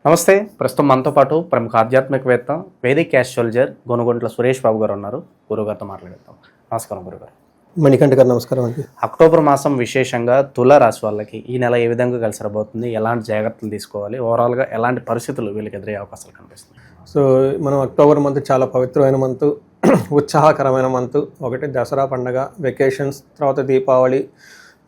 నమస్తే. ప్రస్తుతం మనతో పాటు ప్రముఖ ఆధ్యాత్మికవేత్త, వేదిక్ యాస్ట్రాలజర్ గొనుగొంట్ల సురేష్ బాబు గారు ఉన్నారు. గురుగారితో మాట్లాడేద్దాం. నమస్కారం గురుగారు. మణికంఠ గారు నమస్కారం అండి. అక్టోబర్ మాసం విశేషంగా తుల రాశి వాళ్ళకి ఈ నెల ఏ విధంగా కలిసి రాబోతుంది, ఎలాంటి జాగ్రత్తలు తీసుకోవాలి, ఓవరాల్గా ఎలాంటి పరిస్థితులు వీళ్ళకి ఎదురయ్యే అవకాశాలు కనిపిస్తుంది? సో మనం అక్టోబర్ మంత్ చాలా పవిత్రమైన మంత్, ఉత్సాహకరమైన మంత్. ఒకటి దసరా పండగ, వెకేషన్స్, తర్వాత దీపావళి.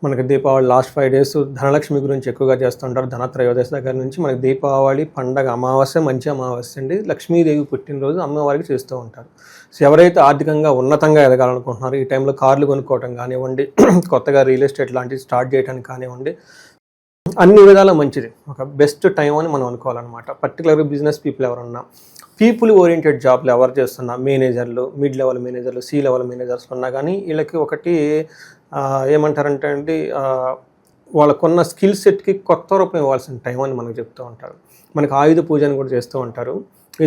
మనకి దీపావళి లాస్ట్ 5 days ధనలక్ష్మి గురించి ఎక్కువగా చేస్తుంటారు. ధనత్రయోదశి దగ్గర నుంచి మనకి దీపావళి పండగ, అమావాస్య మంచి అమావాస్య అండి. లక్ష్మీదేవి పుట్టినరోజు అమ్మవారికి చేస్తూ ఉంటారు. సో ఎవరైతే ఆర్థికంగా ఉన్నతంగా ఎదగాలనుకుంటున్నారో ఈ టైంలో కార్లు కొనుక్కోవటం కానివ్వండి, కొత్తగా రియల్ ఎస్టేట్ లాంటివి స్టార్ట్ చేయడానికి కానివ్వండి, అన్ని విధాలా మంచిది. ఒక బెస్ట్ టైం అని మనం అనుకోవాలన్నమాట. పర్టికులర్గా బిజినెస్ పీపుల్ ఎవరున్నా, పీపుల్ ఓరియంటెడ్ జాబ్లు ఎవరు చేస్తున్నా, మేనేజర్లు, మిడ్ లెవెల్ మేనేజర్లు, సి లెవెల్ మేనేజర్స్ ఉన్నా కానీ వీళ్ళకి ఒకటి ఏమంటారంటే అండి, వాళ్ళకున్న స్కిల్ సెట్కి కొత్త రూపం ఇవ్వాల్సిన టైం అని మనకు చెప్తూ ఉంటారు. మనకు ఆయుధ పూజ అని కూడా చేస్తూ ఉంటారు.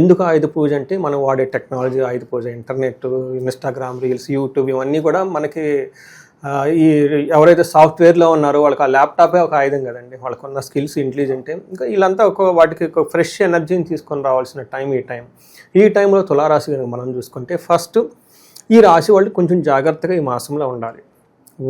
ఎందుకు ఆయుధ పూజ అంటే మనం వాడే టెక్నాలజీ ఆయుధ పూజ. ఇంటర్నెట్, ఇన్స్టాగ్రామ్ రీల్స్, యూట్యూబ్ ఇవన్నీ కూడా మనకి ఈ ఎవరైతే సాఫ్ట్వేర్లో ఉన్నారో వాళ్ళకి ఆ ల్యాప్టాపే ఒక ఆయుధం కదండి. వాళ్ళకున్న స్కిల్స్, ఇంటెలిజెంటే. ఇంకా వీళ్ళంతా వాటికి ఒక ఫ్రెష్ ఎనర్జీని తీసుకొని రావాల్సిన ఈ టైంలో తులారాశి మనం చూసుకుంటే ఫస్ట్ ఈ రాశి వాళ్ళు కొంచెం జాగ్రత్తగా ఈ మాసంలో ఉండాలి.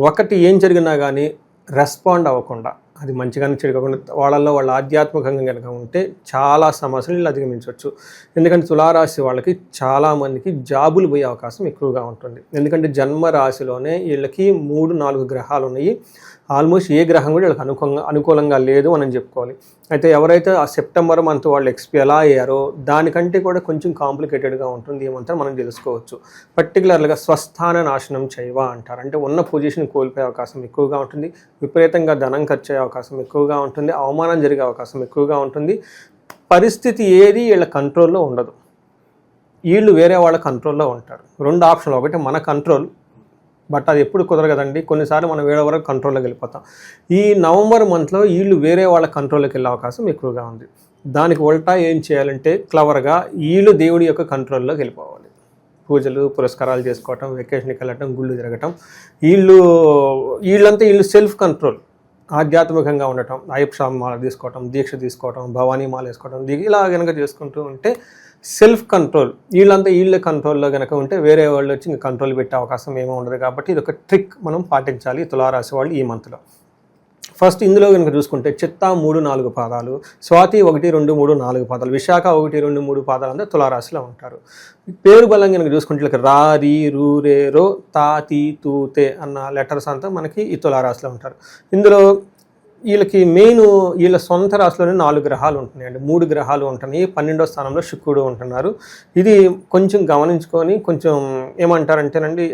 ఒకటి ఏం జరిగినా కానీ రెస్పాండ్ అవ్వకుండా, అది మంచిగానే చెడుకోకుండా వాళ్ళల్లో వాళ్ళు ఆధ్యాత్మికంగా కనుక ఉంటే చాలా సమస్యలు వీళ్ళు అధిగమించవచ్చు. ఎందుకంటే తులారాశి వాళ్ళకి చాలామందికి జాబులు పోయే అవకాశం ఎక్కువగా ఉంటుంది. ఎందుకంటే జన్మ రాశిలోనే వీళ్ళకి 3-4 గ్రహాలు ఉన్నాయి. ఆల్మోస్ట్ ఏ గ్రహం కూడా వీళ్ళకి అనుకూలంగా లేదు అని చెప్పుకోవాలి. అయితే ఎవరైతే ఆ సెప్టెంబర్ మంత్ వాళ్ళు ఎలా అయ్యారో దానికంటే కూడా కొంచెం కాంప్లికేటెడ్గా ఉంటుంది ఏమంటారు మనం తెలుసుకోవచ్చు. పర్టికులర్గా స్వస్థాన నాశనం చేయవ అంటారు. అంటే ఉన్న పొజిషన్ కోల్పోయే అవకాశం ఎక్కువగా ఉంటుంది. విపరీతంగా ధనం ఖర్చు అయ్యే అవకాశం ఎక్కువగా ఉంటుంది. అవమానం జరిగే అవకాశం ఎక్కువగా ఉంటుంది. పరిస్థితి ఏది వీళ్ళ కంట్రోల్లో ఉండదు. వీళ్ళు వేరే వాళ్ళ కంట్రోల్లో ఉంటారు. 2 ఆప్షన్లు. ఒకటి మన కంట్రోల్, బట్ అది ఎప్పుడు కుదరగదండి. కొన్నిసార్లు మనం వేరే వరకు కంట్రోల్లోకి వెళ్ళిపోతాం. ఈ నవంబర్ మంత్లో వీళ్ళు వేరే వాళ్ళ కంట్రోల్లోకి వెళ్ళే అవకాశం ఎక్కువగా ఉంది. దానికి ఉల్టా ఏం చేయాలంటే క్లవర్గా వీళ్ళు దేవుడి యొక్క కంట్రోల్లోకి వెళ్ళిపోవాలి. పూజలు పురస్కారాలు చేసుకోవటం, వెకేషన్కి వెళ్ళటం, గుళ్ళు తిరగటం. వీళ్ళంతా సెల్ఫ్ కంట్రోల్, ఆధ్యాత్మికంగా ఉండటం, అయ్యప్ప మాల తీసుకోవటం, దీక్ష తీసుకోవటం, భవానీ మాల వేసుకోవటం, ఇలా కనుక చేసుకుంటూ ఉంటే సెల్ఫ్ కంట్రోల్. వీళ్ళ కంట్రోల్లో కనుక ఉంటే వేరే వాళ్ళు వచ్చి ఇంకా కంట్రోల్ పెట్టే అవకాశం ఏమీ ఉండదు. కాబట్టి ఇది ఒక ట్రిక్ మనం పాటించాలి తులారాశి వాళ్ళు ఈ మంత్లో. ఫస్ట్ ఇందులో కనుక చూసుకుంటే చిత్తా 3-4 పాదాలు, స్వాతి 1, 2, 3, 4 పాదాలు, విశాఖ 1, 2, 3 పాదాలు అంతా తులారాశిలో ఉంటారు. పేరు బలం కనుక చూసుకుంటే ఇలా రా, రీ, రూ, రే, రో, తా, తీ, తూ, తే అన్న లెటర్స్ అంతా మనకి ఈ తులారాశిలో ఉంటారు. ఇందులో వీళ్ళకి వీళ్ళ సొంత రాశిలోనే 4 గ్రహాలు ఉంటున్నాయండి. 3 గ్రహాలు ఉంటున్నాయి. 12వ స్థానంలో శుక్రుడు ఉంటున్నారు. ఇది కొంచెం గమనించుకొని కొంచెం ఏమంటారంటేనండి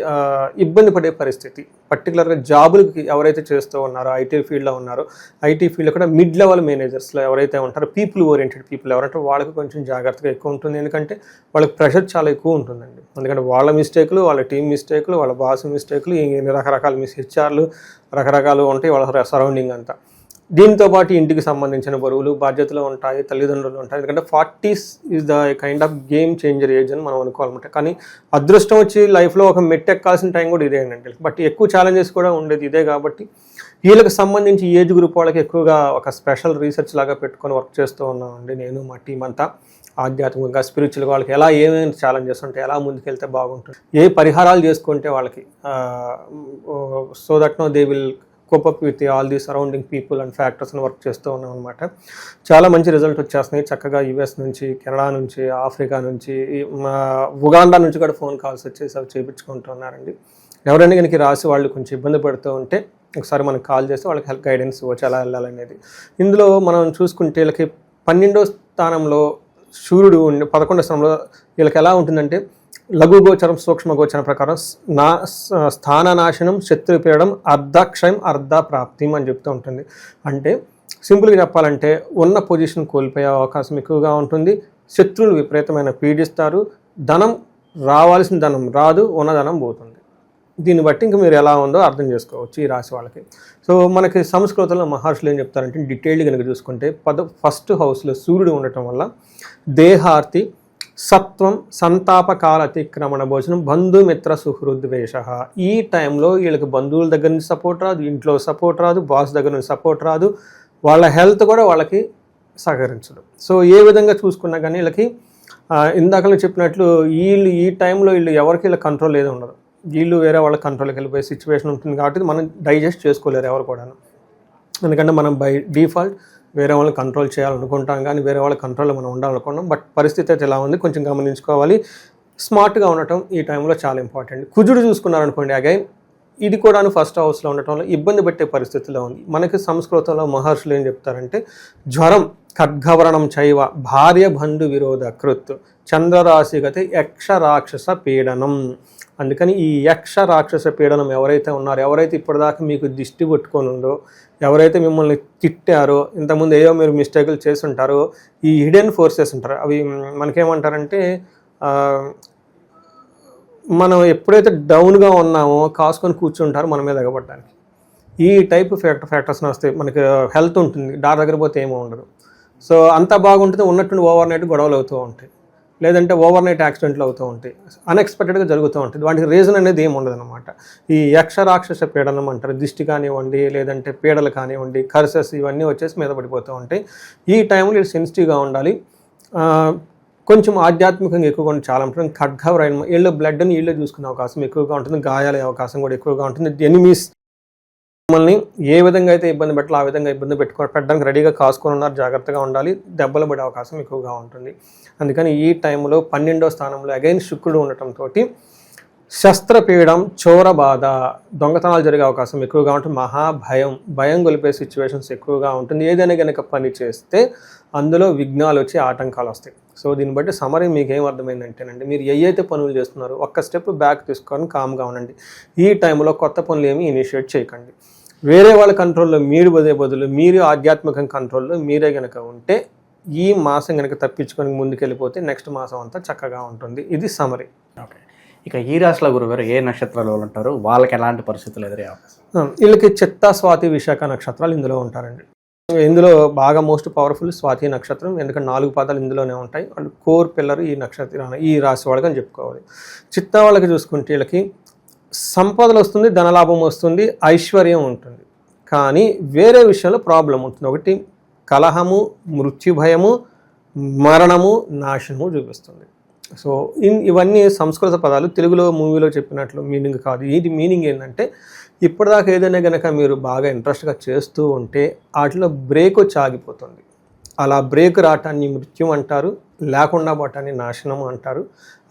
ఇబ్బంది పడే పరిస్థితి. పర్టికులర్గా జాబులకి ఎవరైతే చేస్తూ ఉన్నారో, ఐటీ ఫీల్డ్లో ఉన్నారో, ఐటీ ఫీల్డ్లో కూడా మిడ్ లెవెల్ మేనేజర్స్లో ఎవరైతే ఉంటారో, పీపుల్ ఓరియంటెడ్ పీపుల్ ఎవరంటే వాళ్ళకి కొంచెం జాగ్రత్తగా ఎక్కువ ఉంటుంది. ఎందుకంటే వాళ్ళకి ప్రెషర్ చాలా ఎక్కువ ఉంటుందండి. ఎందుకంటే వాళ్ళ మిస్టేక్లు, వాళ్ళ టీం మిస్టేక్లు, వాళ్ళ బాస్ మిస్టేక్లు, రకరకాల హెచ్ఆర్లు రకరకాలు ఉంటాయి వాళ్ళ సరౌండింగ్ అంతా. దీంతో పాటు ఇంటికి సంబంధించిన బరువులు, బాధ్యతలు ఉంటాయి, తల్లిదండ్రులు ఉంటాయి. ఎందుకంటే 40s is the kind of game changer age అని మనం అనుకోవాలన్నమాట. కానీ అదృష్టం వచ్చి లైఫ్లో ఒక మెట్టెక్కాల్సిన టైం కూడా ఇదే అండి. బట్ ఎక్కువ ఛాలెంజెస్ కూడా ఉండేది ఇదే. కాబట్టి వీళ్ళకి సంబంధించి ఏజ్ గ్రూప్ వాళ్ళకి ఎక్కువగా ఒక స్పెషల్ రీసెర్చ్ లాగా పెట్టుకొని వర్క్ చేస్తూ ఉన్నామండి నేను, మా టీం అంతా. ఆధ్యాత్మికంగా, స్పిరిచువల్గా వాళ్ళకి ఏమేమి ఛాలెంజెస్ ఉంటాయి, ఎలా ముందుకెళ్తే బాగుంటుంది, ఏ పరిహారాలు చేసుకుంటే వాళ్ళకి so that they will cope up with all the surrounding people and factors అని వర్క్ చేస్తూ ఉన్నాం అనమాట. చాలా మంచి రిజల్ట్ వచ్చేస్తున్నాయి. చక్కగా యుఎస్ నుంచి, కెనడా నుంచి, ఆఫ్రికా నుంచి, ఉగాండా నుంచి కూడా ఫోన్ కాల్స్ వచ్చేసి అవి చేయించుకుంటున్నారండి. ఎవరైనా కనుక రాసి వాళ్ళు కొంచెం ఇబ్బంది పడుతూ ఉంటే ఒకసారి మనకు కాల్ చేస్తే వాళ్ళకి హెల్ప్ గైడెన్స్ ఇవ్వచ్చు ఎలా వెళ్ళాలనేది. ఇందులో మనం చూసుకుంటే వీళ్ళకి 12వ స్థానంలో సూర్యుడు 11వ స్థానంలో వీళ్ళకి ఎలా ఉంటుందంటే లఘుగోచరం, సూక్ష్మగోచరం ప్రకారం స్థాననాశనం, శత్రుపీడనం, అర్ధక్షయం, అర్ధ ప్రాప్తి అని చెప్తూ ఉంటుంది. అంటే సింపుల్గా చెప్పాలంటే ఉన్న పొజిషన్ కోల్పోయే అవకాశం ఎక్కువగా ఉంటుంది. శత్రువులు విపరీతమైన పీడిస్తారు. ధనం రావాల్సిన ధనం రాదు, ఉన్న ధనం పోతుంది. దీన్ని బట్టి ఇంకా మీరు ఎలా ఉందో అర్థం చేసుకోవచ్చు ఈ రాశి వాళ్ళకి. సో మనకి సంస్కృతంలో మహర్షులు ఏం చెప్తారంటే డీటెయిల్డ్ కనుక చూసుకుంటే ఫస్ట్ హౌస్లో సూర్యుడు ఉండటం వల్ల దేహార్తి, సత్వం, సంతాపకాల అతిక్రమణ భోజనం, బంధుమిత్ర సుహృద్వేష. ఈ టైంలో వీళ్ళకి బంధువుల దగ్గర నుంచి సపోర్ట్ రాదు, ఇంట్లో సపోర్ట్ రాదు, బాస్ దగ్గర నుంచి సపోర్ట్ రాదు. వాళ్ళ హెల్త్ కూడా వాళ్ళకి సహకరించదు. సో ఏ విధంగా చూసుకున్నా కానీ వీళ్ళకి ఇందాక చెప్పినట్లు వీళ్ళు ఈ టైంలో ఎవరికి వీళ్ళ కంట్రోల్ ఏది ఉండదు. వీళ్ళు వేరే వాళ్ళ కంట్రోల్కి వెళ్ళిపోయే సిచ్యువేషన్ ఉంటుంది కాబట్టి మనం డైజెస్ట్ చేసుకోలేరు ఎవరు కూడాను. ఎందుకంటే మనం బై డిఫాల్ట్ వేరే వాళ్ళని కంట్రోల్ చేయాలనుకుంటాం కానీ వేరే వాళ్ళ కంట్రోల్లో మనం ఉండాలనుకుంటాం. బట్ పరిస్థితి అయితే ఎలా ఉంది కొంచెం గమనించుకోవాలి. స్మార్ట్గా ఉండటం ఈ టైంలో చాలా ఇంపార్టెంట్. కుజుడు చూసుకున్నారనుకోండి, అగైన్ ఇది కూడా ఫస్ట్ హౌస్లో ఉండటంలో ఇబ్బంది పెట్టే పరిస్థితిలో ఉంది. మనకి సంస్కృతంలో మహర్షులు ఏం చెప్తారంటే, జ్వరం ఖడ్గవరణం చైవ భార్య బంధు విరోధ కృత్ చంద్రరాశిగతి యక్ష రాక్షస పీడనం. అందుకని ఈ యక్ష రాక్షస పీడనం ఎవరైతే ఉన్నారో, ఎవరైతే ఇప్పటిదాకా మీకు దిష్టి కొట్టుకొని ఉందో, ఎవరైతే మిమ్మల్ని తిట్టారో, ఇంతకుముందు ఏదో మీరు మిస్టేకులు చేసి ఉంటారో, ఈ హిడెన్ ఫోర్సెస్ ఉంటారు. అవి మనకేమంటారంటే మనం ఎప్పుడైతే డౌన్గా ఉన్నామో కాసుకొని కూర్చుంటారో మన మీద ఎగబడడానికి. ఈ టైప్ ఫ్యాక్టర్స్ని వస్తాయి. మనకి హెల్త్ ఉంటుంది, డాక్టర్ దగ్గర పోతే ఏమో ఉండదు. సో అంతా బాగుంటుంది, ఉన్నట్టుండి ఓవర్ నైట్ గొడవలు అవుతూ ఉంటాయి, లేదంటే ఓవర్ నైట్ యాక్సిడెంట్లు అవుతూ ఉంటాయి, అన్ఎక్స్పెక్టెడ్గా జరుగుతూ ఉంటుంది. వాటికి రీజన్ అనేది ఏమి ఉండదు అనమాట. ఈ యక్ష రాక్షస పీడనం అంటారు. దిష్టి కానివ్వండి, లేదంటే పీడలు కానివ్వండి, కర్సెస్ ఇవన్నీ వచ్చేసి మీద పడిపోతూ ఉంటాయి. ఈ టైంలో సెన్సిటివ్గా ఉండాలి. కొంచెం ఆధ్యాత్మికంగా ఎక్కువగా ఉంటుంది. చాలా ఉంటుంది. ఖడ్గవరైన వీళ్ళు బ్లడ్ని వీళ్ళే చూసుకునే అవకాశం ఎక్కువగా ఉంటుంది. గాయాలయ్యే అవకాశం కూడా ఎక్కువగా ఉంటుంది. ఎనిమీస్ మిమ్మల్ని ఏ విధంగా అయితే ఇబ్బంది పెట్టాలో ఆ విధంగా ఇబ్బంది పెట్టడానికి రెడీగా కాసుకొని ఉన్నారు. జాగ్రత్తగా ఉండాలి. దెబ్బలు పడే అవకాశం ఎక్కువగా ఉంటుంది. అందుకని ఈ టైంలో 12వ స్థానంలో అగైన్ శుక్రుడు ఉండటంతో శస్త్రపీడం, చోర బాధ, దొంగతనాలు జరిగే అవకాశం ఎక్కువగా ఉంటుంది. భయం గొలిపే సిచ్యువేషన్స్ ఎక్కువగా ఉంటుంది. ఏదైనా కనుక పని చేస్తే అందులో విఘ్నాలు వచ్చి ఆటంకాలు వస్తాయి. సో దీన్ని బట్టి సమరీ మీకు ఏం అర్థమైందంటేనండి, మీరు ఏవైతే పనులు చేస్తున్నారో ఒక్క స్టెప్ బ్యాక్ తీసుకొని కామ్గా ఉండండి. ఈ టైంలో కొత్త పనులు ఏమీ ఇనిషియేట్ చేయకండి. వేరే వాళ్ళ కంట్రోల్లో మీరు బదులు మీరు ఆధ్యాత్మిక కంట్రోల్లో మీరే కనుక ఉంటే ఈ మాసం కనుక తప్పించుకొని ముందుకెళ్ళిపోతే నెక్స్ట్ మాసం అంతా చక్కగా ఉంటుంది. ఇది సమరీ. ఓకే, ఇక ఈ రాశిలో గురుగారు ఏ నక్షత్రాలు ఉంటారు, వాళ్ళకి ఎలాంటి పరిస్థితులు ఎదురయ్యే అవకాశం? వీళ్ళకి చిత్త, స్వాతి, విశాఖ నక్షత్రాలు ఇందులో ఉంటారండి. ఇందులో బాగా మోస్ట్ పవర్ఫుల్ స్వాతి నక్షత్రం. ఎందుకంటే 4 పాదాలు ఇందులోనే ఉంటాయి. వాళ్ళు కోర్ పిల్లర్ ఈ రాశి వాళ్ళకి అని చెప్పుకోవాలి. చిత్త వాళ్ళకి చూసుకుంటే వీళ్ళకి సంపదలు వస్తుంది, ధనలాభం వస్తుంది, ఐశ్వర్యం ఉంటుంది. కానీ వేరే విషయంలో ప్రాబ్లం ఉంటుంది. ఒకటి కలహము, మృత్యుభయము, మరణము, నాశనము చూపిస్తుంది. సో ఇవన్నీ సంస్కృత పదాలు. తెలుగులో మూవీలో చెప్పినట్లు మీనింగ్ కాదు. వీటి మీనింగ్ ఏంటంటే, ఇప్పటిదాకా ఏదైనా కనుక మీరు బాగా ఇంట్రెస్ట్గా చేస్తూ ఉంటే వాటిలో బ్రేక్ వచ్చి ఆగిపోతుంది. అలా బ్రేక్ రావటాన్ని మృత్యం అంటారు, లేకుండా పోవటాన్ని నాశనం అంటారు.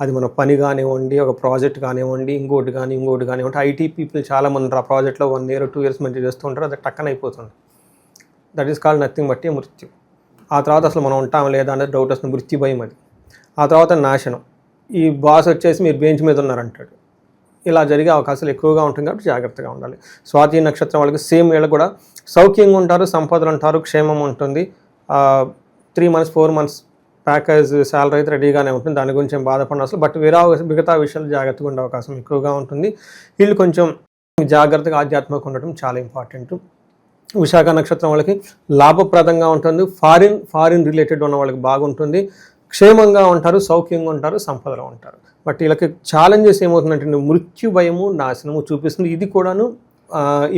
అది మన పని కానివ్వండి, ఒక ప్రాజెక్ట్ కానివ్వండి, ఇంకోటి కానివ్వండి. ఐటీ పీపుల్ చాలామంది ఉంటారు. ఆ ప్రాజెక్ట్లో 1 year 2 years మంచి చేస్తూ ఉంటారు. అది టక్కన అయిపోతుంది. దట్ ఈస్ కాల్డ్ నథింగ్ బట్టి మృత్యు. ఆ తర్వాత అసలు మనం ఉంటాం లేదా అనేది డౌట్ వస్తుంది. మృత్యు భయం అది. ఆ తర్వాత నాశనం. ఈ బాస్ వచ్చేసి మీరు బెంచ్ మీద ఉన్నారంటాడు. ఇలా జరిగే అవకాశాలు ఎక్కువగా ఉంటుంది కాబట్టి జాగ్రత్తగా ఉండాలి. స్వాతి నక్షత్రం వాళ్ళకి సేమ్ వీళ్ళు కూడా సౌఖ్యంగా ఉంటారు, సంపదలు ఉంటారు, క్షేమం ఉంటుంది. 3 months 4 months ప్యాకేజ్ శాలరీ అయితే రెడీగానే ఉంటుంది. దాని గురించి ఏం బాధపడిన అసలు. బట్ మిగతా విషయాలు జాగ్రత్తగా ఉండే అవకాశం ఎక్కువగా ఉంటుంది. వీళ్ళు కొంచెం జాగ్రత్తగా ఆధ్యాత్మికంగా ఉండటం చాలా ఇంపార్టెంట్. విశాఖ నక్షత్రం వాళ్ళకి లాభప్రదంగా ఉంటుంది. ఫారిన్ రిలేటెడ్ ఉన్న వాళ్ళకి బాగుంటుంది. క్షేమంగా ఉంటారు, సౌఖ్యంగా ఉంటారు, సంపదలో ఉంటారు. బట్ వీళ్ళకి ఛాలెంజెస్ ఏమవుతుందంటే మృత్యు భయము, నాశనము చూపిస్తుంది. ఇది కూడాను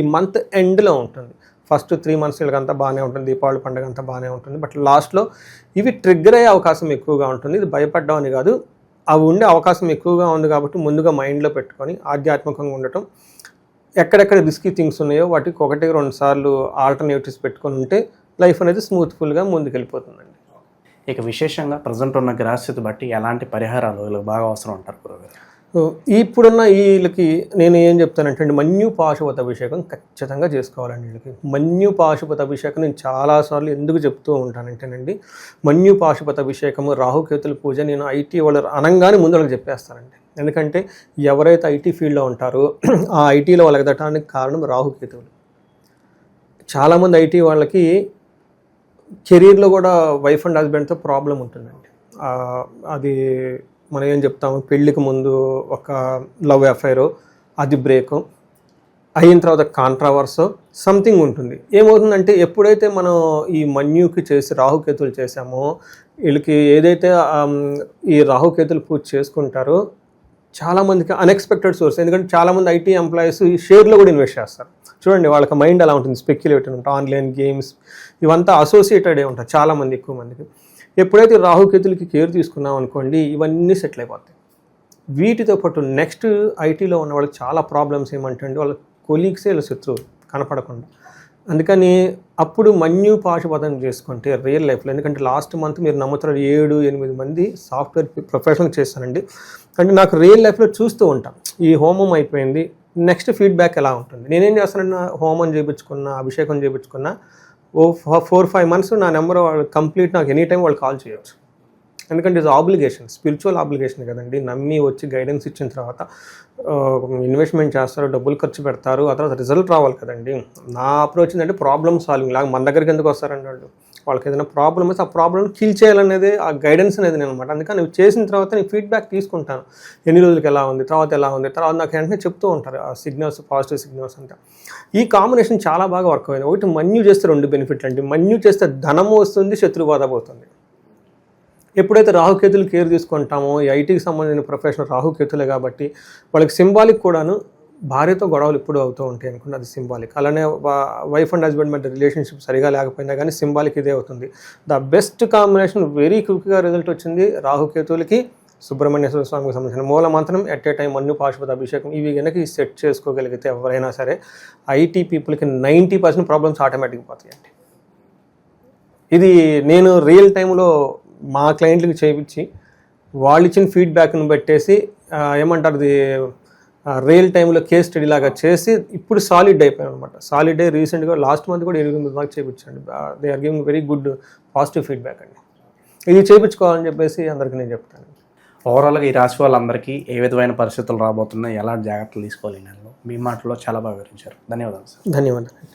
ఈ మంత్ ఎండ్లో ఉంటుంది. ఫస్ట్ 3 months వీళ్ళకంతా బాగానే ఉంటుంది. దీపావళి పండుగ అంతా బాగానే ఉంటుంది. బట్ లాస్ట్లో ఇవి ట్రిగ్గర్ అయ్యే అవకాశం ఎక్కువగా ఉంటుంది. ఇది భయపడ్డం అని కాదు, అవి ఉండే అవకాశం ఎక్కువగా ఉంది. కాబట్టి ముందుగా మైండ్లో పెట్టుకొని ఆధ్యాత్మికంగా ఉండటం, ఎక్కడెక్కడ రిస్కీ థింగ్స్ ఉన్నాయో వాటికి 1-2 సార్లు ఆల్టర్నేటివ్స్ పెట్టుకొని ఉంటే లైఫ్ అనేది స్మూత్ఫుల్గా ముందుకెళ్ళిపోతుందండి. ఇక విశేషంగా ప్రజెంట్ ఉన్న గ్రహస్థితి బట్టి ఎలాంటి పరిహారాలు వీళ్ళకి బాగా అవసరం అంటారు గురుగారు? ఇప్పుడున్న వీళ్ళకి నేను ఏం చెప్తానంటే అండి, మన్యు పాశుపత అభిషేకం ఖచ్చితంగా చేసుకోవాలండి. వీళ్ళకి మన్యు పాశుపత అభిషేకం నేను చాలాసార్లు ఎందుకు చెప్తూ ఉంటానంటేనండి, మన్యు పాశుపత అభిషేకము, రాహుకేతుల పూజ నేను ఐటీ వాళ్ళు అనగానే ముందు వాళ్ళకి చెప్పేస్తానండి. ఎందుకంటే ఎవరైతే ఐటీ ఫీల్డ్లో ఉంటారో ఆ ఐటీలో వాళ్ళకి ఎదగటానికి కారణం రాహుకేతువులు. చాలామంది ఐటీ వాళ్ళకి కెరీర్లో కూడా వైఫ్ అండ్ హస్బెండ్తో ప్రాబ్లం ఉంటుందండి. అది మనం ఏం చెప్తాము, పెళ్ళికి ముందు ఒక లవ్ అఫైర్, అది బ్రేక్ అయిన తర్వాత కాంట్రావర్సో సంథింగ్ ఉంటుంది. ఏమవుతుందంటే ఎప్పుడైతే మనం ఈ మన్యుకి చేసి రాహుకేతులు చేసామో, వీళ్ళకి ఏదైతే ఈ రాహుకేతులు పూజ చేసుకుంటారో చాలామందికి అన్ఎక్స్పెక్టెడ్ సోర్స్. ఎందుకంటే చాలామంది ఐటీ ఎంప్లాయీస్ ఈ షేర్లో కూడా ఇన్వెస్ట్ చేస్తారు. చూడండి వాళ్ళకి మైండ్ ఎలా ఉంటుంది, స్పెక్యులేటివ్ ఉంటుంది, ఆన్లైన్ గేమ్స్ ఇవంతా అసోసియేటెడే ఉంటాయి చాలామంది, ఎక్కువ మందికి. ఎప్పుడైతే రాహుకేతులకి కేర్ తీసుకున్నాం అనుకోండి, ఇవన్నీ సెటిల్ అయిపోతాయి. వీటితో పాటు నెక్స్ట్ ఐటీలో ఉన్న వాళ్ళకి చాలా ప్రాబ్లమ్స్ ఏమంటే వాళ్ళ కొలీగ్సే వీళ్ళ శత్రువులు కనపడకుండా. అందుకని అప్పుడు మన్యు పాశుపతం చేసుకుంటే రియల్ లైఫ్లో, ఎందుకంటే లాస్ట్ మంత్ మీరు నమ్ముతున్నారు 7-8 మంది సాఫ్ట్వేర్ ప్రొఫెషనల్ చేస్తానండి. అంటే నాకు రియల్ లైఫ్లో చూస్తూ ఉంటాం, ఈ హోమం అయిపోయింది, నెక్స్ట్ ఫీడ్బ్యాక్ ఎలా ఉంటుంది. నేనేం చేస్తానన్నా, హోమం చేయించుకున్నా, అభిషేకం చేయించుకున్నా, 4-5 months నా నెంబర్ వాళ్ళు కంప్లీట్, నాకు ఎనీ టైం వాళ్ళు కాల్ చేయొచ్చు. ఎందుకంటే ఇది ఆబ్లిగేషన్, స్పిరిచువల్ ఆబ్లిగేషన్ కదండి. నమ్మి వచ్చి గైడెన్స్ ఇచ్చిన తర్వాత ఇన్వెస్ట్మెంట్ చేస్తారు, డబ్బులు ఖర్చు పెడతారు, ఆ తర్వాత రిజల్ట్ రావాలి కదండి. నా అప్రోచ్ ఏంటంటే ప్రాబ్లమ్ సాల్వింగ్ లాగా. మన దగ్గరికి ఎందుకు వస్తారండి వాళ్ళు, వాళ్ళకి ఏదైనా ప్రాబ్లమ్ వస్తే ఆ ప్రాబ్లమ్ కిల్ చేయాలనేది ఆ గైడెన్స్ అనేది నేను అనమాట. అందుకని నువ్వు చేసిన తర్వాత నేను ఫీడ్బ్యాక్ తీసుకుంటాను, ఎన్ని రోజులకి ఎలా ఉంది, తర్వాత ఎలా ఉంది, తర్వాత నాకు వెంటనే చెప్తూ ఉంటారు ఆ సిగ్నల్స్, పాజిటివ్ సిగ్నల్స్ అంతా. ఈ కాంబినేషన్ చాలా బాగా వర్క్ అయింది. ఒకటి మన్యు చేస్తే 2 బెనిఫిట్లు అండి. మన్యు చేస్తే ధనము వస్తుంది, శత్రుబాధ పోతుంది. ఎప్పుడైతే రాహుకేతులు కేర్ తీసుకుంటామో, ఈ ఐటీకి సంబంధించిన ప్రొఫెషనల్ రాహుకేతులే కాబట్టి వాళ్ళకి సింబాలిక్ కూడాను భార్యతో గొడవలు ఇప్పుడు అవుతూ ఉంటాయి అనుకుంటే అది సింబాలిక్. అలానే వైఫ్ అండ్ హస్బెండ్ మధ్య రిలేషన్షిప్ సరిగా లేకపోయినా కానీ సింబాలిక్ ఇదే అవుతుంది. ద బెస్ట్ కాంబినేషన్, వెరీ క్విక్గా రిజల్ట్ వచ్చింది రాహుకేతులకి సుబ్రహ్మణ్యేశ్వర స్వామికి సంబంధించిన మూల మంత్రం, ఎట్ ఏ టైం మన్యు పాశుపత అభిషేకం, ఇవి కనుక సెట్ చేసుకోగలిగితే ఎవరైనా సరే ఐటీ పీపుల్కి 90% ప్రాబ్లమ్స్ ఆటోమేటిక్గా పోతాయండి. ఇది నేను రియల్ టైంలో మా క్లయింట్లకు చేయించి వాళ్ళు ఇచ్చిన ఫీడ్బ్యాక్ని పెట్టేసి ఏమంటారు, ఇది రియల్ టైంలో కేస్ స్టడీ లాగా చేసి ఇప్పుడు సాలిడ్ అయిపోయాను అనమాట. సాలిడ్ అయ్యి రీసెంట్గా లాస్ట్ మంత్ కూడా 8 దాకా చేయించండి. They are giving very good positive feedback అండి. ఇది చేయించుకోవాలని చెప్పేసి అందరికీ నేను చెప్తాను. ఓవరాల్గా ఈ రాశి వాళ్ళందరికీ ఏ విధమైన పరిస్థితులు రాబోతున్నాయి, ఎలాంటి జాగ్రత్తలు తీసుకోవాలి నెలలో మీ మాటల్లో చాలా బాగా వివరించారు. ధన్యవాదాలు సార్. ధన్యవాదాలు.